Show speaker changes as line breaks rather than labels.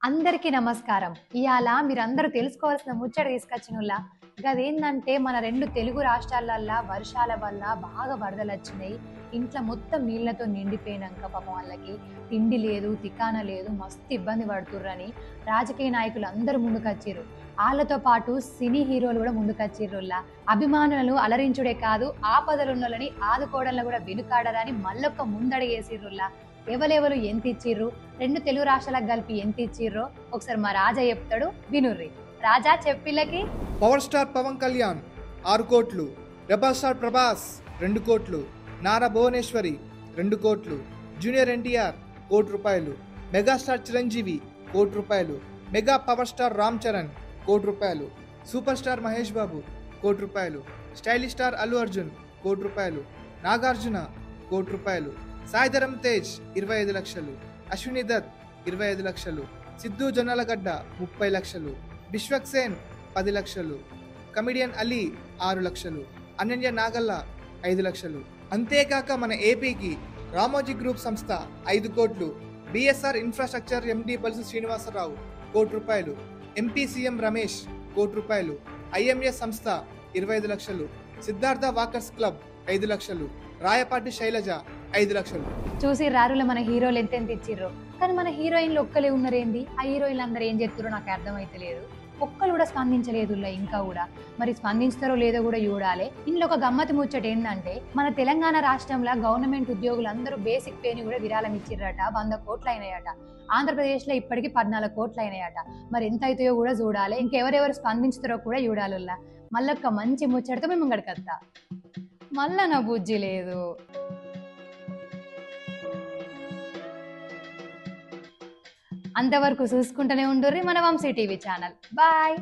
అందరికీ నమస్కారం. ఇయాల మీరందరూ తెలుసుకోవాల్సిన ముచ్చట తీసుకొచ్చినుల్లా. గదేందంటే మన 2 తెలుగు రాష్ట్రాలల్లా వర్షాల వల్ల బాగా వరదలొచ్చినాయి. ఇంట్ల మొత్తం నీళ్లతో నిండిపోయినంక పాపం వాళ్ళకి తిండి లేదు, తికాన లేదు, మస్తు ఇబ్బంది పడుతుర్రని రాజకీయ నాయకులు అందరూ ముందుకొచ్చిర్రు. ఆళ్ళతో పాటు సినీ హీరోలు కూడా ముందుకొచ్చిర్రుల్లా. అభిమానులను అలరించుడే కాదు, ఆపదలున్నోళ్ళని ఆదుకోవడంలో కూడా వెనుకాడరని మళ్ళొక్క ముందడుగేసిర్రుల్లా. ఎవలెవలు ఎంత ఇచ్చిర్రు, 2 తెలుగు రాష్ట్రాలకు కలిపి ఎంత ఇచ్చిర్రో ఒకసారి మా రాజా చెప్తాడు, వినుర్రి. రాజా చెప్పిల్లకి.
పవర్ స్టార్ పవన్ కళ్యాణ్ 6 కోట్లు, రెబల్ స్టార్ ప్రభాస్ 2 కోట్లు, నారా భువనేశ్వరి 2 కోట్లు, junior NTR ₹1, megastar Chiranjeevi ₹1, mega power star Ram Charan ₹1, super star Mahesh Babu ₹1, stylish star Allu Arjun ₹1, Nagarjuna ₹1, Saidharam Tej 25 లక్షలు, అశ్విని దత్ 25 లక్షలు, సిద్ధు జొన్నలగడ్డ 30 లక్షలు, విశ్వక్ సేన్ 10 లక్షలు, కమిడియన్ అలీ 6 లక్షలు, అనన్య నాగల్ల 5 లక్షలు. అంతేకాక మన ఏపీకి రామోజీ గ్రూప్ సంస్థ 5 కోట్లు, BSR infrastructure MD Balusu Srinivasarao ₹1, MP CM Ramesh ₹1, IMS సంస్థ 25 లక్షలు, సిద్ధార్థ వాకర్స్ క్లబ్ 5 లక్షలు, రాయపాటి శైలజ 5 లక్షలు.
చూసి రారుల మన హీరోలు ఎంతెంత ఇచ్చిర్రో. కానీ మన హీరోయిన్లు ఒక్కలే ఉన్నారేంది? ఆ హీరోయిన్లు అందరూ ఏం చెప్తారో నాకు అర్థమైతలేదు. ఒక్కరు కూడా స్పందించలేదు ఇంకా కూడా. మరి స్పందించుతారో లేదో కూడా చూడాలి. ఇందులో ఒక గమ్మతి ముచ్చట ఏంటంటే, మన తెలంగాణ రాష్ట్రంలో గవర్నమెంట్ ఉద్యోగులు అందరూ బేసిక్ పేని కూడా విరాళం ఇచ్చిర్రట. 100 కోట్లు అయినాయట. ఆంధ్రప్రదేశ్లో ఇప్పటికీ 14 కోట్లు అయినాయట. మరి ఎంత అవుతాయో కూడా చూడాలి. ఇంకెవరెవరు స్పందించుతారో కూడా చూడాలి. మళ్ళొక్క మంచి ముచ్చటతో మేము ముంగడికత్తా. మళ్ళా నా బుజ్జి లేదు. అంతవరకు చూసుకుంటూనే ఉండుర్రి మన వంశీ టీవీ ఛానల్. బాయ్.